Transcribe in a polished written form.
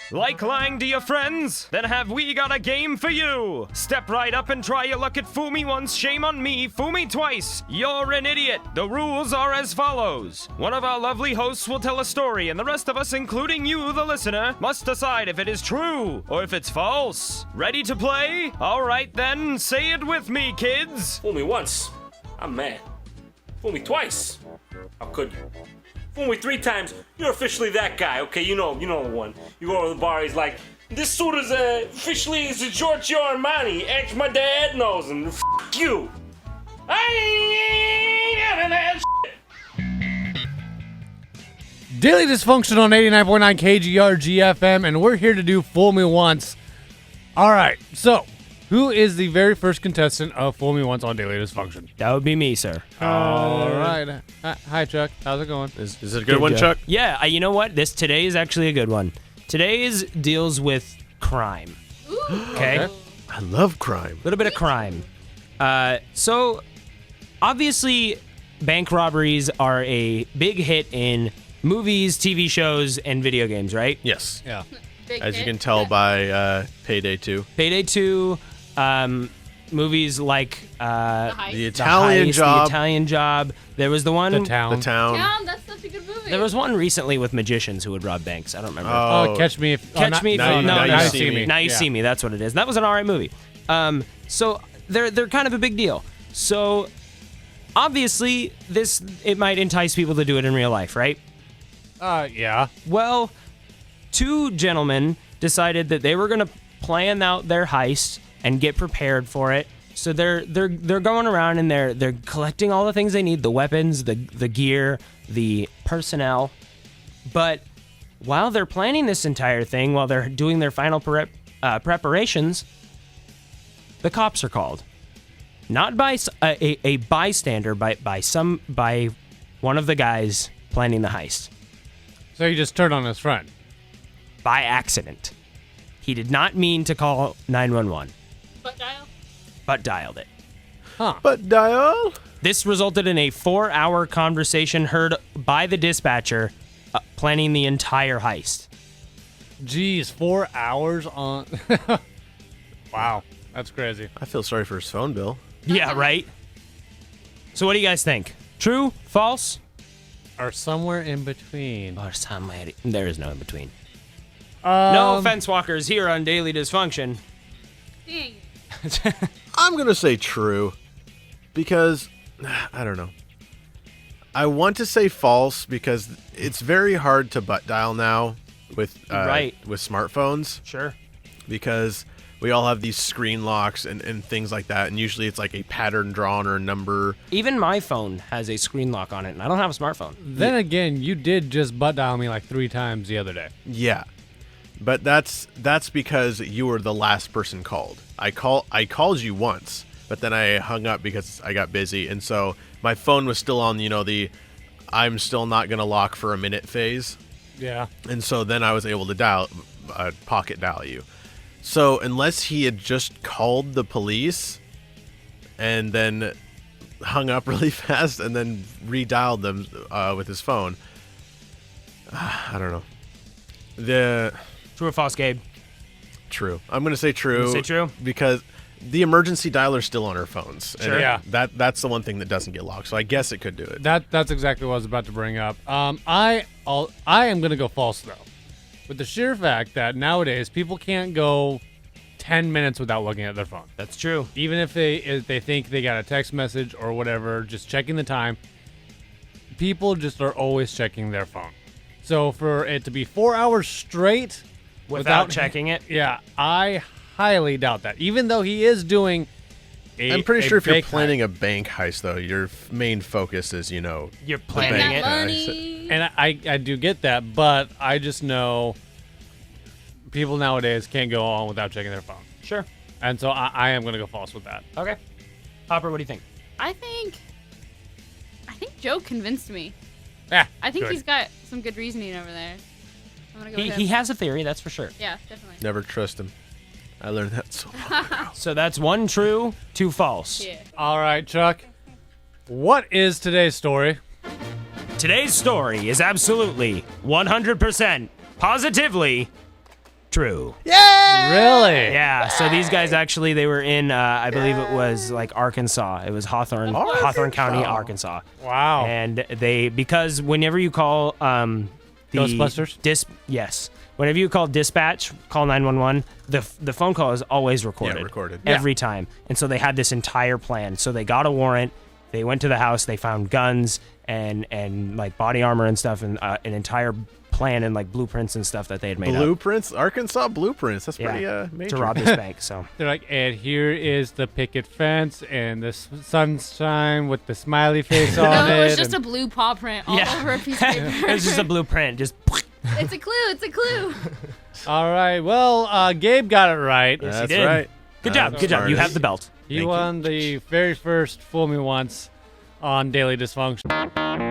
Like lying to your friends? Then have we got a game for you. Step right up and try your luck at fool me once, shame on me, fool me twice. You're an idiot. The rules are as follows. One of our lovely hosts will tell a story, and the rest of us, including you, the listener, must decide if it is true or if it's false. Ready to play? All right then, say it with me, kids. Fool me once, I'm mad. Fool me twice, how could you? Fool me 3 times, you're officially that guy, okay? You know the one. You go to the bar, he's like, this suit is officially is a Giorgio Armani. X my dad knows, and f*** you. I ain't having that shit. Daily Dysfunction on 89.9 KGRG FM, and we're here to do Fool Me Once. All right, so who is the very first contestant of Fool Me Once on Daily Dysfunction? That would be me, sir. All right. Hi, Chuck. How's it going? Is it a good one, Chuck? Yeah, you know what? Today is actually a good one. Today's deals with crime. Okay? I love crime. A little bit of crime. So, obviously, bank robberies are a big hit in movies, TV shows, and video games, right? Yes. Yeah. As you can tell by Payday 2. Payday 2, movies like The Italian Job. The Italian Job. There was the one... The Town. Town, that's such a good movie. There was one recently with magicians who would rob banks. I don't remember. Oh, Catch Me If... Catch Me If... Now You See Me. Now You See Me. That's what it is. That was an alright movie. So they're kind of a big deal. So obviously it might entice people to do it in real life, right? Yeah. Well, 2 gentlemen decided that they were going to plan out their heist and get prepared for it. So they're going around and they're collecting all the things they need, the weapons, the gear, the personnel. But while they're planning this entire thing, while they're doing their final preparations, the cops are called. Not by a bystander, but by one of the guys planning the heist. So he just turned on his friend. By accident. He did not mean to call 911. But dialed it. But dial? This resulted in a 4-hour conversation heard by the dispatcher planning the entire heist. Jeez, 4 hours on... Wow, that's crazy. I feel sorry for his phone bill. Yeah, right? So what do you guys think? True? False? Or somewhere in between. Or somewhere... There is no in between. No offense, walkers, here on Daily Dysfunction. Dang. I'm going to say true because, I don't know. I want to say false because it's very hard to butt dial now with smartphones. Sure. Because we all have these screen locks and things like that, and usually it's like a pattern drawn or a number. Even my phone has a screen lock on it, and I don't have a smartphone. Then again, you did just butt dial me like 3 times the other day. Yeah. But that's because you were the last person called. I called you once, but then I hung up because I got busy, and so my phone was still on, the I'm still not going to lock for a minute phase. Yeah. And so then I was able to pocket dial you. So unless he had just called the police and then hung up really fast and then redialed them with his phone, I don't know. True or false, Gabe? True. I'm going to say true. You say true? Because the emergency dialer's still on our phones. Sure. And Yeah. That's the one thing that doesn't get locked. So I guess it could do it. That's exactly what I was about to bring up. I am going to go false, though. With the sheer fact that nowadays people can't go 10 minutes without looking at their phone. That's true. Even if they think they got a text message or whatever, just checking the time, people just are always checking their phone. So for it to be 4 hours straight Without checking it? Yeah, I highly doubt that. Even though he is doing I'm pretty sure if you're bank planning heist. a bank heist, though, your main focus is, You're the planning bank it. Money. And I do get that, but I just know people nowadays can't go on without checking their phone. Sure. And so I am going to go false with that. Okay. Hopper, what do you think? I think Joe convinced me. Yeah, I think good. he's got some good reasoning over there. I'm gonna go with him. He has a theory, that's for sure. Yeah, definitely. Never trust him. I learned that so long ago. So that's 1 true, 2 false. Yeah. All right, Chuck. What is today's story? Today's story is absolutely 100% positively true. Really? Yeah, so these guys actually, they were in, I believe it was like Arkansas. It was Hawthorne County, Arkansas. Wow. And because whenever you call the Ghostbusters? Yes. Whenever you call dispatch, call 911, the phone call is always recorded. Yeah, recorded. Every time. And so they had this entire plan. So they got a warrant. They went to the house. They found guns and like body armor and stuff and an entire plan and like blueprints and stuff that they had made Blueprints? Arkansas blueprints. That's pretty major. to rob this bank. So They're like, and here is the picket fence and the sunshine with the smiley face on it. No, it was just a blue paw print all over a piece of paper. it's just a blueprint. Just It's a clue. It's a clue. All right. Well, Gabe got it right. Yes, That's he did. right. Good job. Good job. You have the belt. He won the very first Fool Me Once on Daily Dysfunction.